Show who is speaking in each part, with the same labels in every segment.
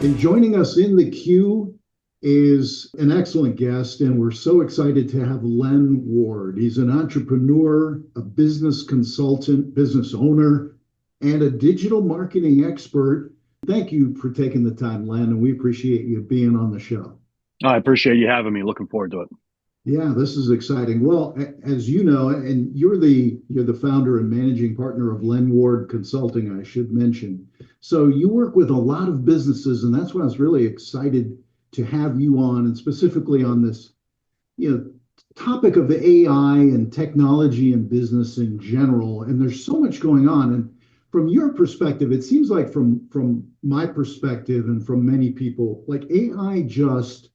Speaker 1: And joining us in the queue is an excellent guest, and we're so excited to have Len Ward. He's an entrepreneur, a business consultant, business owner, and a digital marketing expert. Thank you for taking the time, Len, and we appreciate you being on the show.
Speaker 2: I appreciate you having me. Looking forward to it.
Speaker 1: Yeah, this is exciting. Well, as you know, and you're the founder and managing partner of Len Ward Consulting, I should mention. So you work with a lot of businesses, and that's why I was really excited to have you on, and specifically on this, you know, topic of the AI and technology and business in general. And there's so much going on. And from your perspective, it seems like from my perspective and from many people, like AI just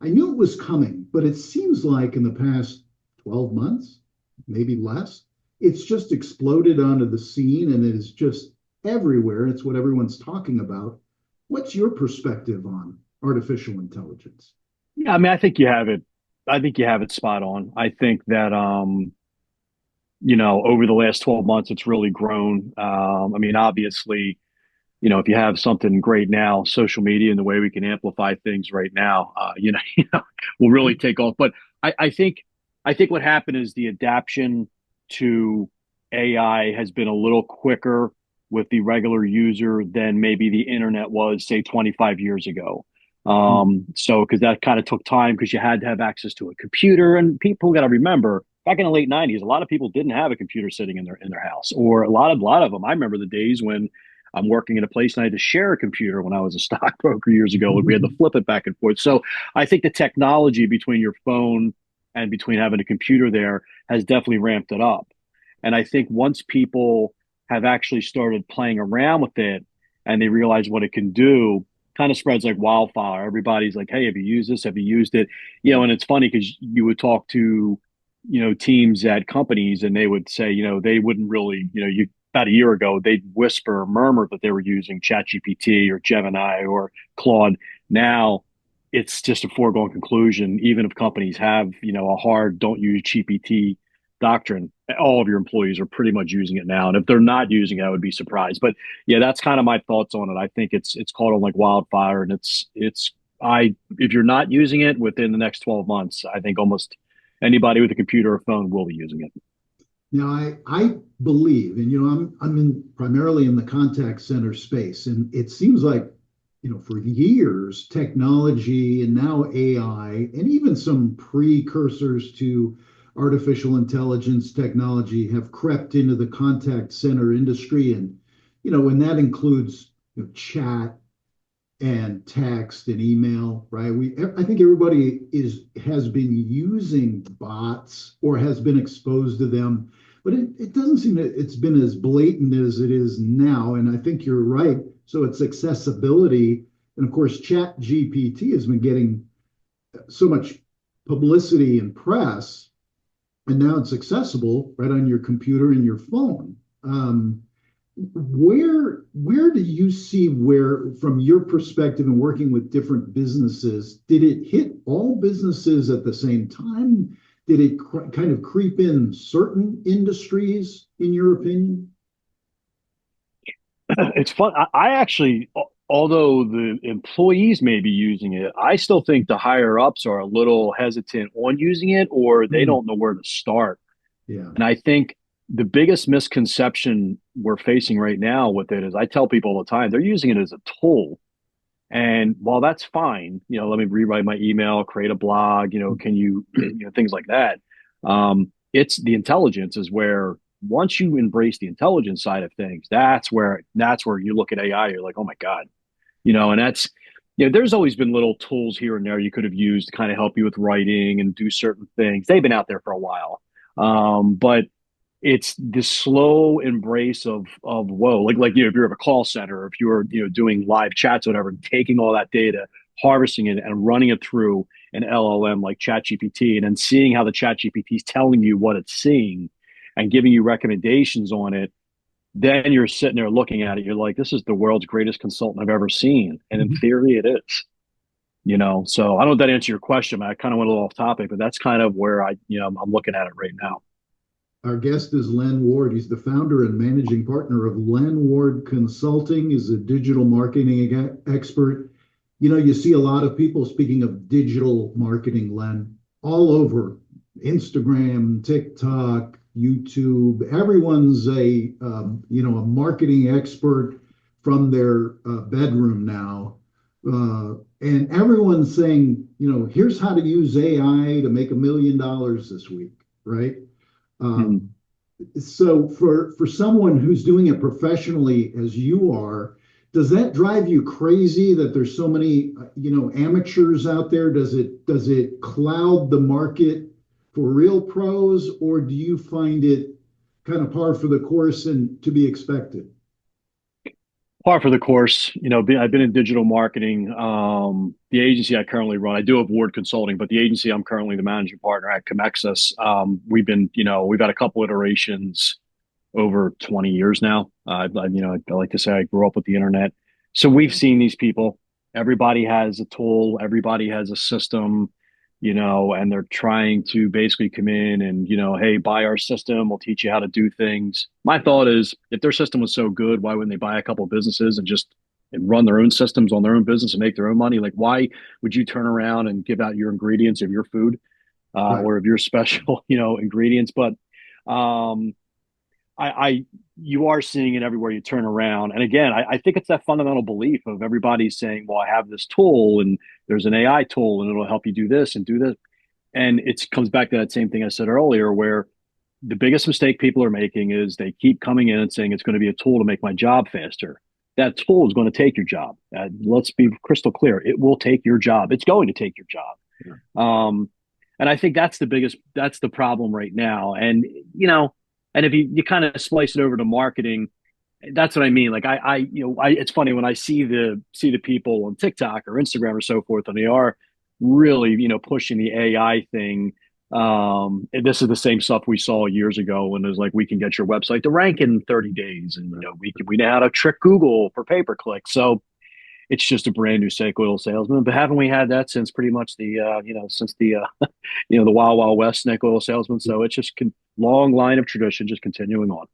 Speaker 1: I knew it was coming, but it seems like in the past 12 months, maybe less, it's just exploded onto the scene and it is just everywhere. It's what everyone's talking about. What's your perspective on artificial intelligence?
Speaker 2: Yeah, I mean, I think you have it. I think you have it spot on. I think that over the last 12 months, it's really grown. I mean, obviously, if you have something great now, social media and the way we can amplify things right now, will really take off. But I think what happened is the adaptation to AI has been a little quicker with the regular user than maybe the internet was, say, 25 years ago. So because that kind of took time because you had to have access to a computer, and people got to remember back in the late 90s, a lot of people didn't have a computer sitting in their house, or a lot of them. I remember the days when I'm working in a place and I had to share a computer when I was a stockbroker years ago, and we had to flip it back and forth. So I think the technology between your phone and between having a computer there has definitely ramped it up. And I think once people have actually started playing around with it and they realize what it can do, kind of spreads like wildfire. Everybody's like, "Hey, have you used this? Have you used it?" And it's funny because you would talk to, teams at companies and they would say, they wouldn't really, about a year ago, they'd whisper or murmur that they were using ChatGPT or Gemini or Claude. Now it's just a foregone conclusion. Even if companies have, a hard don't use GPT doctrine, all of your employees are pretty much using it now. And if they're not using it, I would be surprised. But yeah, that's kind of my thoughts on it. I think it's caught on like wildfire, and if you're not using it within the next 12 months, I think almost anybody with a computer or phone will be using it.
Speaker 1: Now, I believe, and I'm primarily in the contact center space, and it seems like, for years, technology and now AI, and even some precursors to artificial intelligence technology have crept into the contact center industry, and that includes chat and text and email, right? I think everybody has been using bots or has been exposed to them, but it doesn't seem that it's been as blatant as it is now. And I think you're right. So it's accessibility. And of course, Chat GPT has been getting so much publicity and press, and now it's accessible right on your computer and your phone. Where do you see where, from your perspective and working with different businesses, did it hit all businesses at the same time? Did it kind of creep in certain industries, in your opinion?
Speaker 2: It's fun. I actually, although the employees may be using it, I still think the higher ups are a little hesitant on using it, or they
Speaker 1: Hmm.
Speaker 2: don't know where to start.
Speaker 1: Yeah.
Speaker 2: And I think the biggest misconception we're facing right now with it is I tell people all the time they're using it as a tool. And while that's fine, let me rewrite my email, create a blog, can you, things like that. It's the intelligence is where once you embrace the intelligence side of things, that's where you look at AI, you're like, oh my God, and there's always been little tools here and there you could have used to kind of help you with writing and do certain things. They've been out there for a while. But it's this slow embrace of whoa, like if you're at a call center, if you're doing live chats, or whatever, taking all that data, harvesting it, and running it through an LLM like ChatGPT, and then seeing how the ChatGPT is telling you what it's seeing and giving you recommendations on it. Then you're sitting there looking at it, you're like, this is the world's greatest consultant I've ever seen, and in
Speaker 1: Mhm.
Speaker 2: theory, it is. So I don't know if that answers your question, but I kind of went a little off topic, but that's kind of where I'm looking at it right now.
Speaker 1: Our guest is Len Ward. He's the founder and managing partner of Len Ward Consulting. He's a digital marketing expert. You see a lot of people, speaking of digital marketing, Len, all over Instagram, TikTok, YouTube. Everyone's a marketing expert from their bedroom now. And everyone's saying, here's how to use AI to make $1 million this week, right?
Speaker 2: Mhm.
Speaker 1: Um, so for someone who's doing it professionally as you are, does that drive you crazy that there's so many amateurs out there? Does it cloud the market for real pros, or do you find it kind of par for the course and to be expected?
Speaker 2: Par for the course. I've been in digital marketing. The agency I currently run, I do have Ward Consulting, but the agency I'm currently the managing partner at, Comexus, we've had a couple iterations over 20 years now. I like to say I grew up with the internet. So we've seen these people. Everybody has a tool, everybody has a system, and they're trying to basically come in and, hey, buy our system, we'll teach you how to do things. My thought is if their system was so good, why wouldn't they buy a couple of businesses and run their own systems on their own business and make their own money? Like, why would you turn around and give out your ingredients of your food,
Speaker 1: Right.
Speaker 2: or of your special, ingredients? But um, I you are seeing it everywhere you turn around. And again, I think it's that fundamental belief of everybody saying, well, I have this tool and there's an AI tool and it'll help you do this and do this. And it comes back to that same thing I said earlier, where the biggest mistake people are making is they keep coming in and saying it's going to be a tool to make my job faster. That tool is going to take your job. Let's be crystal clear. It will take your job. It's going to take your job.
Speaker 1: Yeah.
Speaker 2: And I think that's the problem right now. And, and if you kind of splice it over to marketing, that's what I mean. Like it's funny when I see the people on TikTok or Instagram or so forth, and they are really, pushing the AI thing. And this is the same stuff we saw years ago when it was like, we can get your website to rank in 30 days. And, we know how to trick Google for pay-per-click. So, it's just a brand new snake oil salesman. But haven't we had that since pretty much since the the Wild Wild West snake oil salesman? So it's just long line of tradition, just continuing on.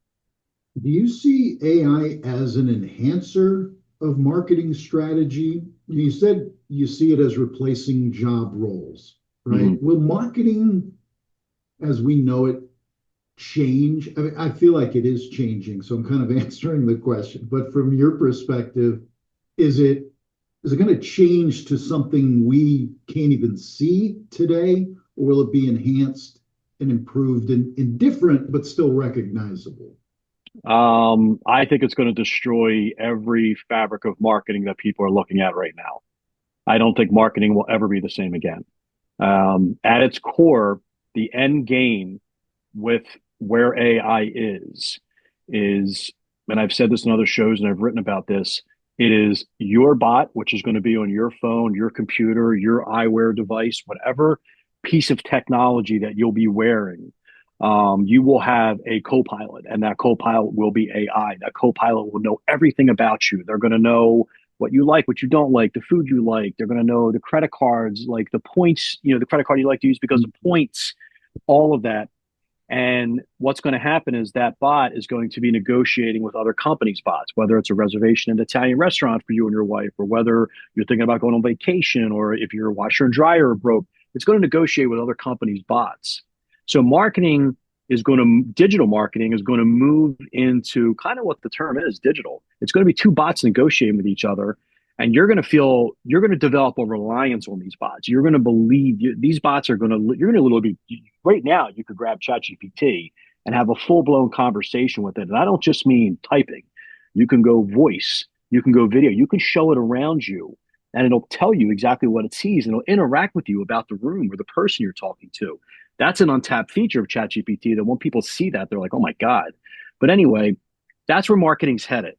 Speaker 1: Do you see AI as an enhancer of marketing strategy? You said you see it as replacing job roles, right?
Speaker 2: Mhm.
Speaker 1: Will marketing as we know it change? I mean, I feel like it is changing, so I'm kind of answering the question. But from your perspective, is it is it going to change to something we can't even see today, or will it be enhanced and improved and different but still recognizable?
Speaker 2: I think it's going to destroy every fabric of marketing that people are looking at right now. I don't think marketing will ever be the same again. At its core, the end game with where AI is, and I've said this in other shows and I've written about this, it is your bot, which is going to be on your phone, your computer, your eyewear device, whatever piece of technology that you'll be wearing. You will have a co-pilot, and that co-pilot will be AI. That co-pilot will know everything about you. They're going to know what you like, what you don't like, the food you like. They're going to know the credit cards, like the points, the credit card you like to use because of points, all of that. And what's going to happen is that bot is going to be negotiating with other companies' bots, whether it's a reservation in an Italian restaurant for you and your wife, or whether you're thinking about going on vacation, or if your washer and dryer are broke. It's going to negotiate with other companies' bots. So digital marketing is going to move into kind of what the term is, digital. It's going to be two bots negotiating with each other, and you're going to develop a reliance on these bots. You're going to believe these bots are going to, you're going to literally be, right now, you could grab ChatGPT and have a full blown conversation with it. And I don't just mean typing. You can go voice, you can go video, you can show it around you, and it'll tell you exactly what it sees, and it'll interact with you about the room or the person you're talking to. That's an untapped feature of ChatGPT that when people see that, they're like, oh my God. But anyway, that's where marketing's headed.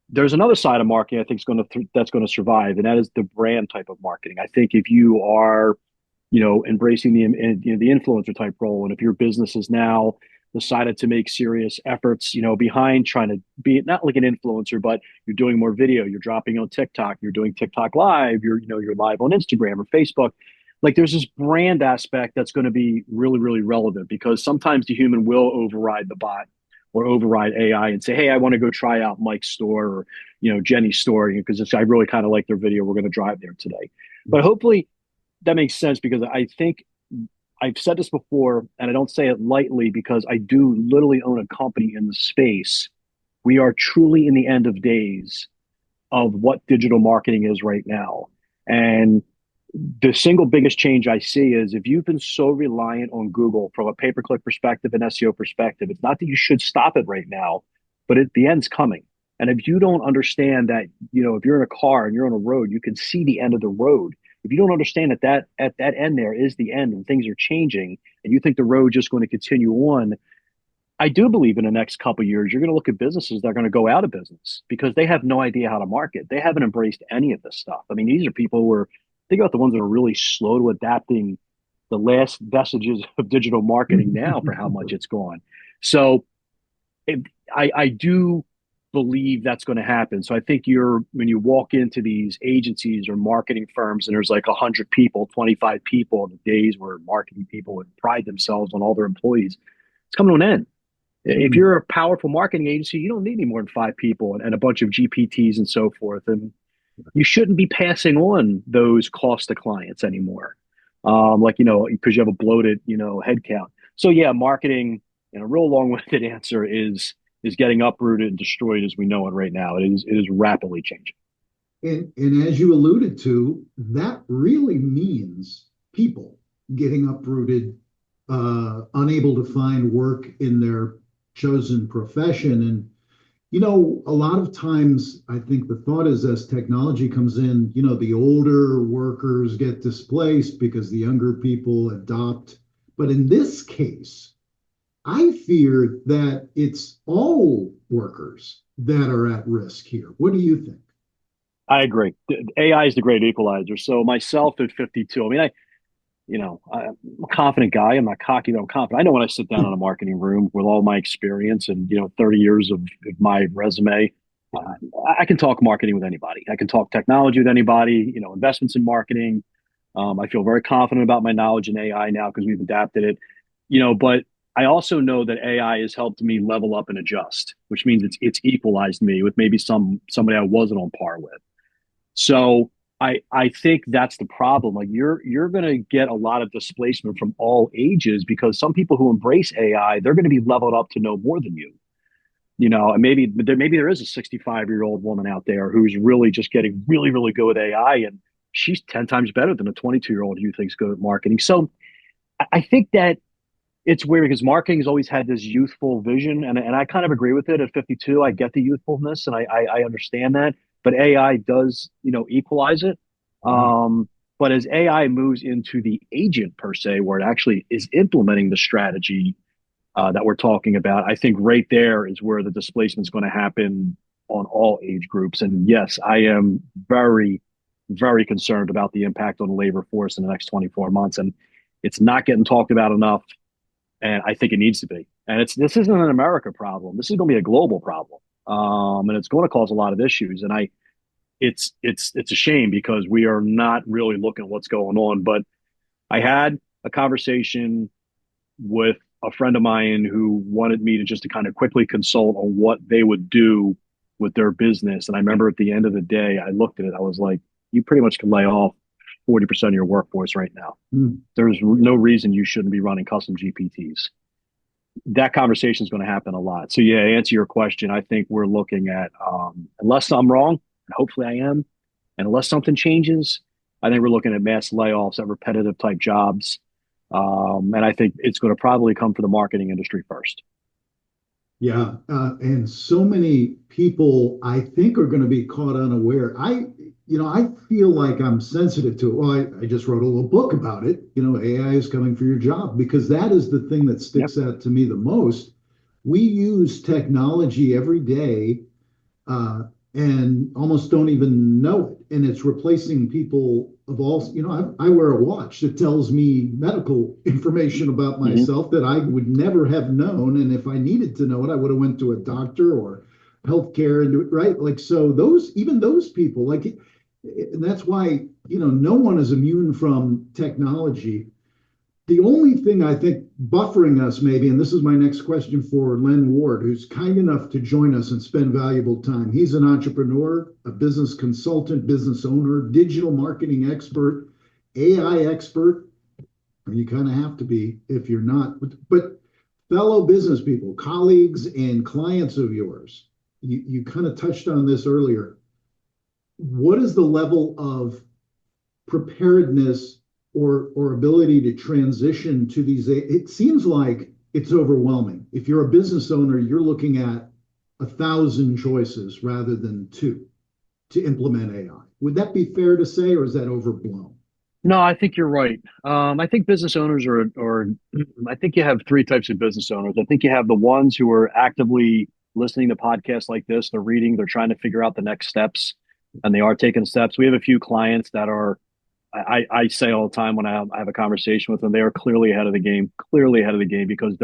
Speaker 2: There's another side of marketing I think is that's going to survive, and that is the brand type of marketing. I think if you are, embracing the influencer type role, and if your business is now decided to make serious efforts, behind trying to be not like an influencer, but you're doing more video, you're dropping on TikTok, you're doing TikTok live, you're live on Instagram or Facebook. Like there's this brand aspect that's going to be really, really relevant because sometimes the human will override the bot or override AI and say, hey, I want to go try out Mike's store or, Jenny's store because I really kind of like their video. We're going to drive there today. But hopefully that makes sense because I think I've said this before and I don't say it lightly because I do literally own a company in the space. We are truly in the end of days of what digital marketing is right now. And the single biggest change I see is if you've been so reliant on Google from a pay-per-click perspective and SEO perspective, it's not that you should stop it right now, but the end's coming. And if you don't understand that, if you're in a car and you're on a road, you can see the end of the road. If you don't understand that at that end there is the end and things are changing, and you think the road just going to continue on, I do believe in the next couple of years, you're going to look at businesses that are going to go out of business because they have no idea how to market. They haven't embraced any of this stuff. I mean, these are people who are, think about the ones that are really slow to adapting the last vestiges of digital marketing now for how much it's gone. So I do believe that's going to happen. So I think when you walk into these agencies or marketing firms and there's like 100 people, 25 people in the days where marketing people would pride themselves on all their employees, it's coming to an end. If you're a powerful marketing agency, you don't need any more than 5 people and a bunch of GPTs and so forth. And you shouldn't be passing on those costs to clients anymore. Because you have a bloated, headcount. So yeah, marketing in a real long-winded answer is getting uprooted and destroyed as we know it right now. It is rapidly changing.
Speaker 1: And as you alluded to, that really means people getting uprooted, unable to find work in their chosen profession. And, a lot of times I think the thought is as technology comes in, the older workers get displaced because the younger people adopt. But in this case, I fear that it's all workers that are at risk here. What do you think?
Speaker 2: I agree. AI is the great equalizer. So myself at 52, I mean, I'm a confident guy. I'm not cocky, but I'm confident. I know when I sit down in a marketing room with all my experience and 30 years of my resume, uh, I can talk marketing with anybody. I can talk technology with anybody. Investments in marketing. I feel very confident about my knowledge in AI now because we've adapted it. But I also know that AI has helped me level up and adjust, which means it's equalized me with maybe somebody I wasn't on par with. So I think that's the problem. Like you're going to get a lot of displacement from all ages because some people who embrace AI, they're going to be leveled up to know more than you. And maybe there is a 65-year-old woman out there who's really just getting really, really good with AI, and she's 10 times better than a 22-year-old who thinks good at marketing. So I think that it's weird because marketing has always had this youthful vision, and I kind of agree with it at 52. I get the youthfulness, and I understand that, but AI does, equalize it.
Speaker 1: Mhm.
Speaker 2: But as AI moves into the agent per se, where it actually is implementing the strategy that we're talking about, I think right there is where the displacement is going to happen on all age groups. And yes, I am very, very concerned about the impact on the labor force in the next 24 months. And it's not getting talked about enough, and I think it needs to be. And this isn't an America problem. This is going to be a global problem, and it's going to cause a lot of issues. And it's a shame because we are not really looking at what's going on. But I had a conversation with a friend of mine who wanted me to just to kind of quickly consult on what they would do with their business. And I remember at the end of the day, I looked at it. I was like, you pretty much can lay off 40% of your workforce right now.
Speaker 1: Mm.
Speaker 2: There's no reason you shouldn't be running custom GPTs. That conversation is going to happen a lot. So yeah, to answer your question, I think we're looking at, unless I'm wrong, and hopefully I am, and unless something changes, I think we're looking at mass layoffs at repetitive type jobs. And I think it's going to probably come for the marketing industry first.
Speaker 1: Yeah, and so many people I think are going to be caught unaware. I feel like I'm sensitive to it. Well, I just wrote a little book about it. AI is coming for your job because that is the thing that
Speaker 2: Yep.
Speaker 1: sticks out to me the most. We use technology every day, uh, and almost don't even know it. And it's replacing people of all, I wear a watch that tells me medical information about
Speaker 2: Hmm.
Speaker 1: myself that I would never have known. And if I needed to know it, I would have went to a doctor or healthcare and do it right. Like, so even those people, like, and that's why, no one is immune from technology. The only thing I think buffering us maybe, and this is my next question for Len Ward, who's kind enough to join us and spend valuable time. He's an entrepreneur, a business consultant, business owner, digital marketing expert, AI expert. You kind of have to be if you're not, but fellow business people, colleagues, and clients of yours, you kind of touched on this earlier. What is the level of preparedness or ability to transition to these? It seems like it's overwhelming. If you're a business owner, you're looking at 1,000 choices rather than two to implement AI. Would that be fair to say, or is that overblown?
Speaker 2: No, I think you're right. I think business owners or I think you have three types of business owners. I think you have the ones who are actively listening to podcasts like this. They're reading, they're trying to figure out the next steps, and they are taking steps. We have a few clients that are, I say all the time when I have a conversation with them, they are clearly ahead of the game because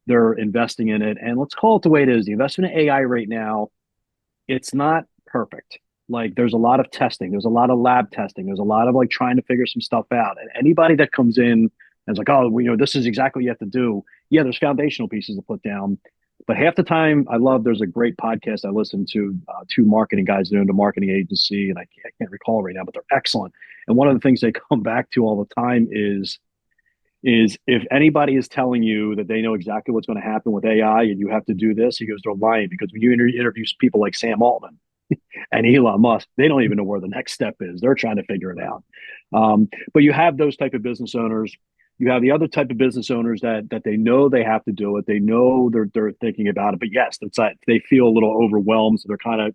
Speaker 2: they're investing in it. And let's call it the way it is. The investment in AI right now, it's not perfect. Like there's a lot of testing, there's a lot of lab testing, there's a lot of like trying to figure some stuff out. And anybody that comes in and is like, oh, this is exactly what you have to do. Yeah, there's foundational pieces to put down. But half the time, there's a great podcast I listen to, two marketing guys that own a marketing agency, and I can't recall right now, but they're excellent. And one of the things they come back to all the time is if anybody is telling you that they know exactly what's going to happen with AI and you have to do this, he goes, they're lying because when you interview people like Sam Altman, and Elon Musk, they don't even know where the next step is. They're trying to figure it out. But you have those type of business owners. You have the other type of business owners that they know they have to do it. They know they're thinking about it. But yes, it's like they feel a little overwhelmed, so they're kind of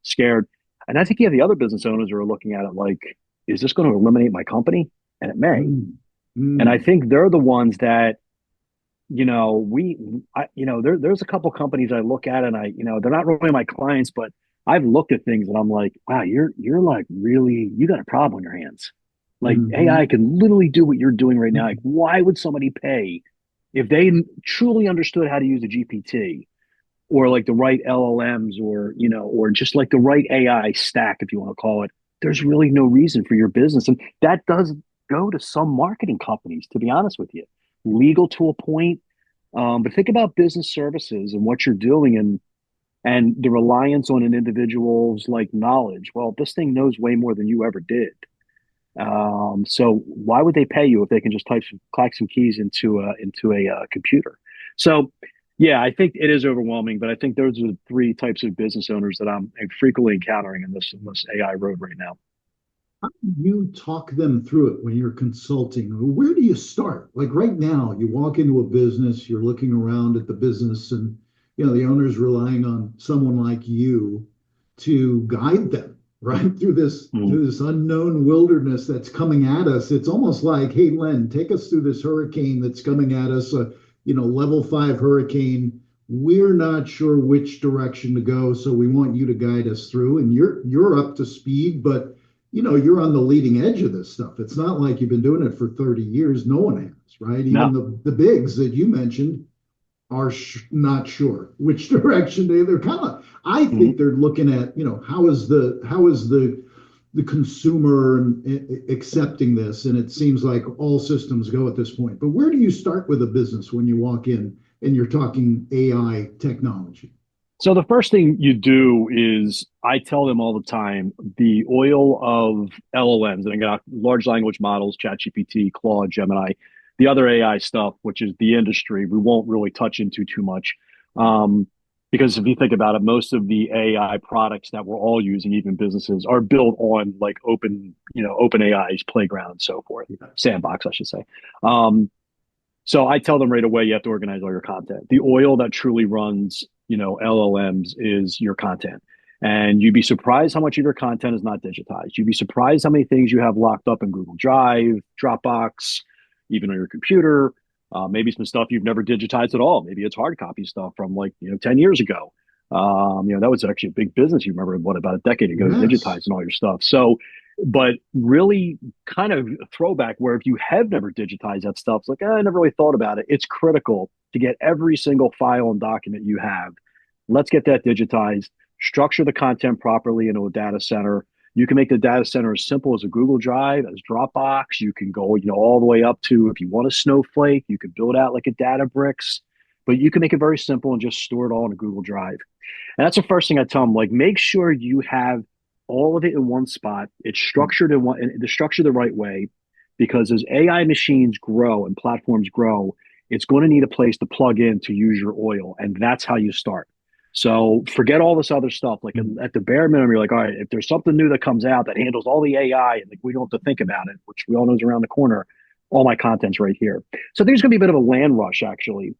Speaker 2: scared. And I think you have the other business owners who are looking at it like, is this going to eliminate my company? And it may. And I think they're the ones that there's a couple companies I look at and they're not really my clients, but I've looked at things and I'm like, wow, you're like really, you got a problem on your hands. Like AI can literally do what you're doing right now. Like, why would somebody pay if they truly understood how to use a GPT or like the right LLMs or just like the right AI stack, if you want to call it? There's really no reason for your business. And that does go to some marketing companies, to be honest with you, legal to a point. But think about business services and what you're doing and the reliance on an individual's like knowledge. Well, this thing knows way more than you ever did. So why would they pay you if they can just clack some keys into a computer? So yeah, I think it is overwhelming, but I think those are the three types of business owners that I'm frequently encountering in this AI road right now.
Speaker 1: You talk them through it when you're consulting. Where do you start? Like right now, you walk into a business, you're looking around at the business, and the owner's relying on someone like you to guide them right
Speaker 2: Mm.
Speaker 1: through this unknown wilderness that's coming at us. It's almost like, hey, Len, take us through this hurricane that's coming at us, level 5 hurricane. We're not sure which direction to go, so we want you to guide us through. And you're up to speed, but you're on the leading edge of this stuff. It's not like you've been doing it for 30 years. No one has, right? Even
Speaker 2: No.
Speaker 1: the bigs that you mentioned are not sure which direction they're kind of. I think
Speaker 2: Mm.
Speaker 1: they're looking at, how is the consumer accepting this, and it seems like all systems go at this point. But where do you start with a business when you walk in and you're talking AI technology?
Speaker 2: So the first thing you do is I tell them all the time the oil of LLMs, and I got large language models, ChatGPT, Claude, Gemini, the other AI stuff, which is the industry, we won't really touch into too much. Um, because if you think about it, most of the AI products that we're all using, even businesses, are built on like open AI's playground and so forth, sandbox, I should say. Um, so I tell them right away, you have to organize all your content. The oil that truly runs, LLMs is your content. And you'd be surprised how much of your content is not digitized. You'd be surprised how many things you have locked up in Google Drive, Dropbox, even on your computer. Maybe some stuff you've never digitized at all. Maybe it's hard copy stuff from like, 10 years ago. That was actually a big business. You remember what about a decade ago,
Speaker 1: Yes.
Speaker 2: digitizing all your stuff. So but really kind of throwback where if you have never digitized that stuff, it's like, I never really thought about it. It's critical to get every single file and document you have. Let's get that digitized, structure the content properly into a data center, You can make the data center as simple as a Google Drive, as Dropbox. You can go, all the way up to, if you want a Snowflake, you could build out like a Databricks, but you can make it very simple and just store it all in a Google Drive. And that's the first thing I tell them. Like, make sure you have all of it in one spot. It's structured in one, and the structure the right way, because as AI machines grow and platforms grow, it's going to need a place to plug in to use your oil, and that's how you start. So forget all this other stuff. Like at the bare minimum, you're like, all right, if there's something new that comes out that handles all the AI and like we don't have to think about it, which we all know is around the corner, all my content's right here. So I think there's going to be a bit of a land rush actually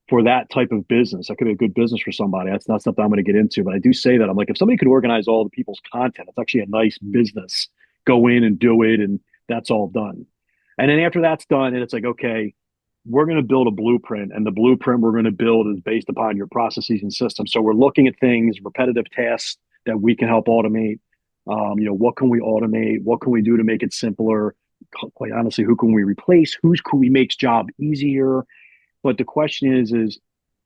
Speaker 2: for that type of business. That could be a good business for somebody. That's not something I'm going to get into, but I do say that I'm like, if somebody could organize all the people's content, it's actually a nice business. Go in and do it, and that's all done. And then after that's done, and it's like, okay, we're going to build a blueprint, and the blueprint we're going to build is based upon your processes and systems. So we're looking at things, repetitive tasks that we can help automate. What can we automate? What can we do to make it simpler? Quite honestly, who can we replace? Who's can we make job easier? But the question is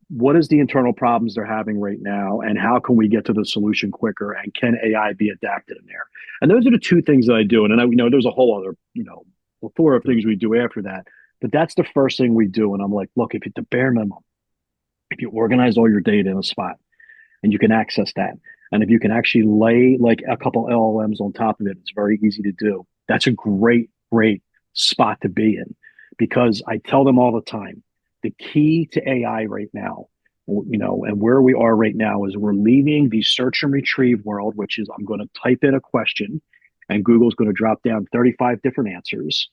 Speaker 2: what is the internal problems they're having right now, and how can we get to the solution quicker? And can AI be adapted in there? And those are the two things that I do. And then there's a whole other, plethora of things we do after that. But that's the first thing we do. And I'm like, look, if it's the bare minimum, if you organize all your data in a spot and you can access that, and if you can actually lay like a couple LLMs on top of it, it's very easy to do. That's a great, great spot to be in, because I tell them all the time, the key to AI right now, and where we are right now is we're leaving the search and retrieve world, which is I'm going to type in a question and Google's going to drop down 35 different answers.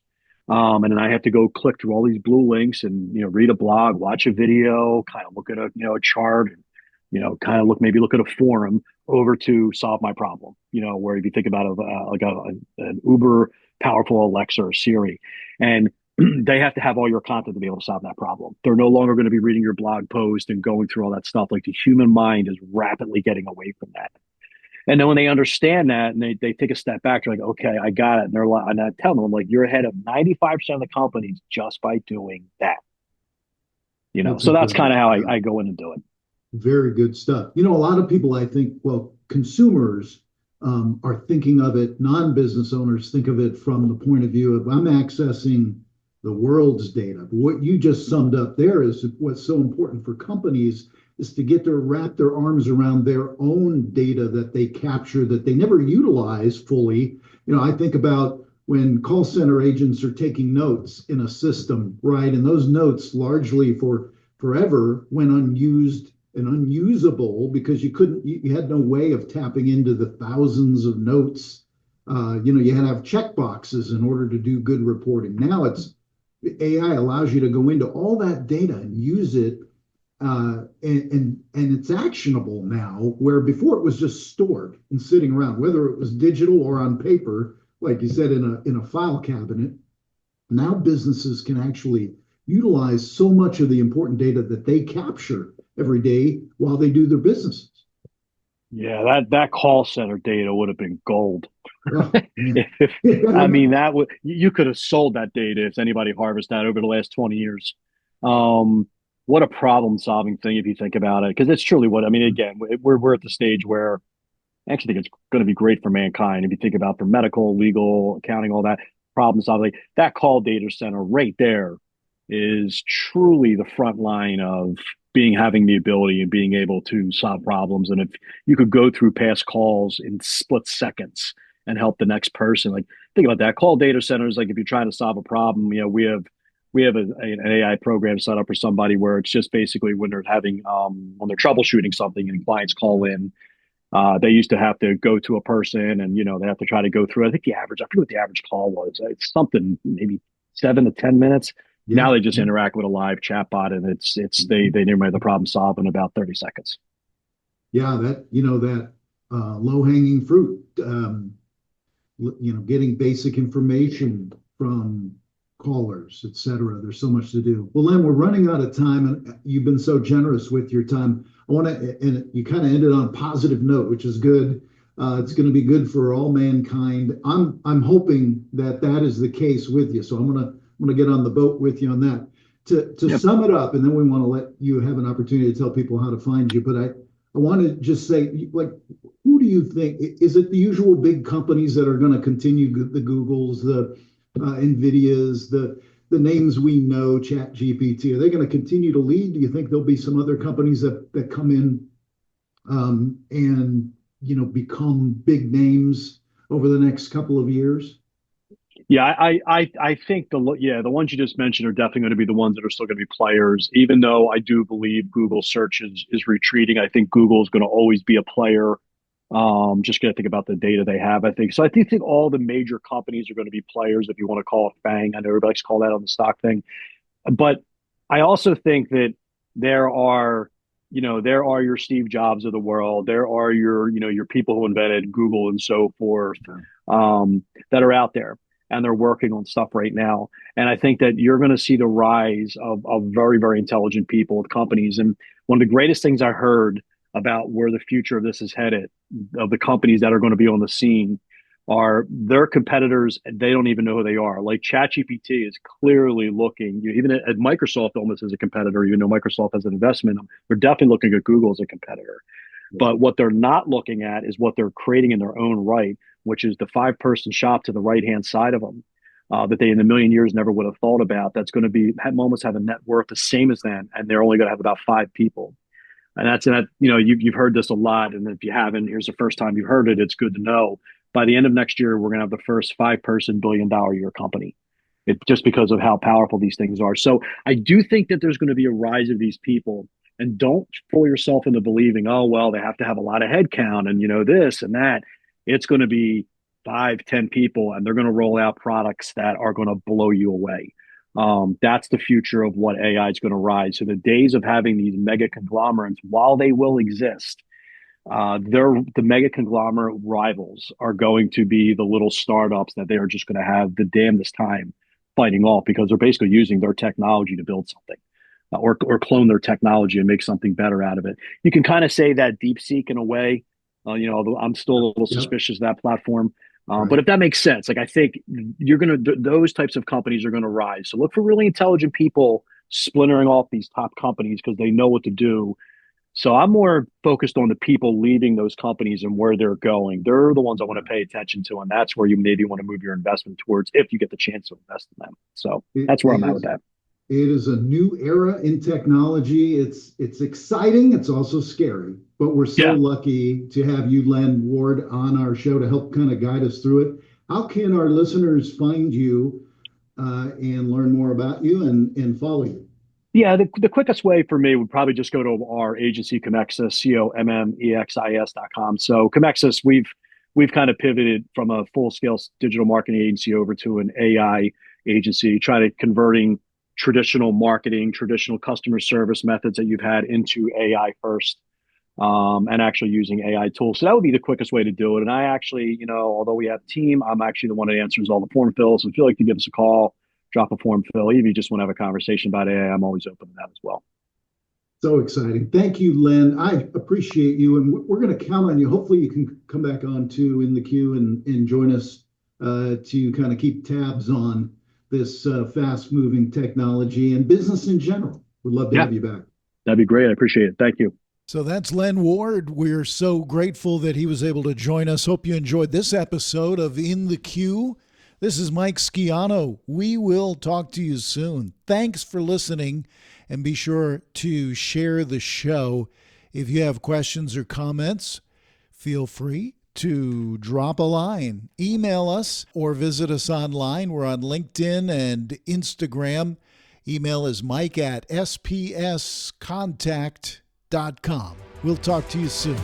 Speaker 2: And then I have to go click through all these blue links and, read a blog, watch a video, kind of look at a chart, and, kind of maybe look at a forum over to solve my problem, where if you think about an uber powerful Alexa or Siri, and they have to have all your content to be able to solve that problem. They're no longer going to be reading your blog post and going through all that stuff. Like the human mind is rapidly getting away from that. And then when they understand that and they take a step back, they're like, okay, I got it. And they're like, and I tell them, I'm like, you're ahead of 95% of the companies just by doing that.
Speaker 1: That's
Speaker 2: So that's kind
Speaker 1: incredible.
Speaker 2: of how I go in and do it.
Speaker 1: Very good stuff. A lot of people, I think, well, consumers are thinking of it, non-business owners think of it from the point of view of I'm accessing the world's data. But what you just summed up there is what's so important for companies is to get to wrap their arms around their own data that they capture that they never utilize fully. I think about when call center agents are taking notes in a system, right? And those notes largely for forever went unused and unusable because you had no way of tapping into the thousands of notes. You had to have check boxes in order to do good reporting. Now AI allows you to go into all that data and use it, and it's actionable now, where before it was just stored and sitting around, whether it was digital or on paper, like you said, in a file cabinet. Now businesses can actually utilize so much of the important data that they capture every day while they do their businesses.
Speaker 2: Yeah, that call center data would have been gold.
Speaker 1: Oh, man.
Speaker 2: If, I
Speaker 1: Yeah,
Speaker 2: mean, that would you could have sold that data if anybody harvested that over the last 20 years. What a problem solving thing if you think about it, because it's truly what I mean. Again, we're at the stage where I actually think it's going to be great for mankind if you think about for medical, legal, accounting, all that problem solving. That call data center right there is truly the front line of having the ability and being able to solve problems. And if you could go through past calls in split seconds and help the next person, like think about that. Call data centers, like if you're trying to solve a problem, we have an AI program set up for somebody where it's just basically when they're having when they're troubleshooting something and clients call in, they used to have to go to a person and they have to try to go through. I think I forget what the average call was. It's something maybe 7 to 10 minutes.
Speaker 1: yeah,
Speaker 2: Now they just
Speaker 1: yeah.
Speaker 2: interact with a live chatbot, and they nearly the problem solved in about 30 seconds.
Speaker 1: Yeah, that low hanging fruit. Getting basic information from callers, et cetera. There's so much to do. Well, Len, we're running out of time, and you've been so generous with your time. I want to, and you kind of ended on a positive note, which is good. It's going to be good for all mankind. I'm hoping that is the case with you. So I'm gonna get on the boat with you on that. To
Speaker 2: Yep.
Speaker 1: sum it up, and then we want to let you have an opportunity to tell people how to find you. But I want to just say, like, who do you think, is it the usual big companies that are going to continue, the Googles, the Nvidias, the names we know, Chat GPT, are they going to continue to lead? Do you think there'll be some other companies that come in and become big names over the next couple of years?
Speaker 2: Yeah, I think the ones you just mentioned are definitely going to be the ones that are still going to be players. Even though I do believe Google search is retreating, I think Google is going to always be a player. Just going to think about the data they have. I think so. I think all the major companies are going to be players, if you want to call it FANG. I know everybody likes to call that on the stock thing, but I also think that there are, there are your Steve Jobs of the world. There are your people who invented Google and so forth, that are out there and they're working on stuff right now. And I think that you're going to see the rise of very, very intelligent people with companies. And one of the greatest things I heard about where the future of this is headed, of the companies that are going to be on the scene, are their competitors. They don't even know who they are. Like ChatGPT is clearly looking, even at Microsoft almost as a competitor, even though Microsoft has an investment, they're definitely looking at Google as a competitor. But what they're not looking at is what they're creating in their own right, which is the five-person shop to the right-hand side of them, that they in a million years never would have thought about. That's going to be almost have a net worth the same as them, and they're only going to have about five people. And you've heard this a lot, and if you haven't, here's the first time you've heard it. It's good to know. By the end of next year, we're going to have the first five-person billion-dollar year company. It just because of how powerful these things are. So I do think that there's going to be a rise of these people. And don't fool yourself into believing, oh, well, they have to have a lot of headcount and, this and that. It's going to be 5, 10 people, and they're going to roll out products that are going to blow you away. That's the future of what AI is going to rise. So the days of having these mega conglomerates, while they will exist, the mega conglomerate rivals are going to be the little startups that they are just going to have the damnedest time fighting off, because they're basically using their technology to build something. Or clone their technology and make something better out of it. You can kind of say that DeepSeek in a way, although I'm still a little suspicious of that platform.
Speaker 1: Right.
Speaker 2: But if that makes sense, like I think those types of companies are going to rise. So look for really intelligent people splintering off these top companies because they know what to do. So I'm more focused on the people leading those companies and where they're going. They're the ones I want to pay attention to, and that's where you maybe want to move your investment towards if you get the chance to invest in them. So that's where I'm at with that.
Speaker 1: It is a new era in technology. It's exciting. It's also scary, but we're so lucky to have you, Len Ward, on our show to help kind of guide us through it. How can our listeners find you and learn more about you and follow you?
Speaker 2: Yeah, the quickest way for me would probably just go to our agency, Commexis, COMMEXIS.com. So Commexis, we've kind of pivoted from a full-scale digital marketing agency over to an AI agency, trying to converting traditional marketing, traditional customer service methods that you've had into AI first, and actually using AI tools. So that would be the quickest way to do it. And I actually, although we have a team, I'm actually the one that answers all the form fills. So if you like to give us a call, drop a form fill, even if you just want to have a conversation about AI, I'm always open to that as well.
Speaker 1: So exciting. Thank you, Len. I appreciate you. And we're going to count on you. Hopefully you can come back on too in the queue and join us to kind of keep tabs on this fast moving technology and business in general. We'd love to have you back.
Speaker 2: That'd be great. I appreciate it. Thank you.
Speaker 3: So that's Len Ward. We're so grateful that he was able to join us. Hope you enjoyed this episode of In the Queue. This is Mike Schiano. We will talk to you soon. Thanks for listening, and be sure to share the show. If you have questions or comments, feel free to drop a line. Email us or visit us online. We're on LinkedIn and Instagram. Email is mike@spscontact.com. We'll talk to you soon.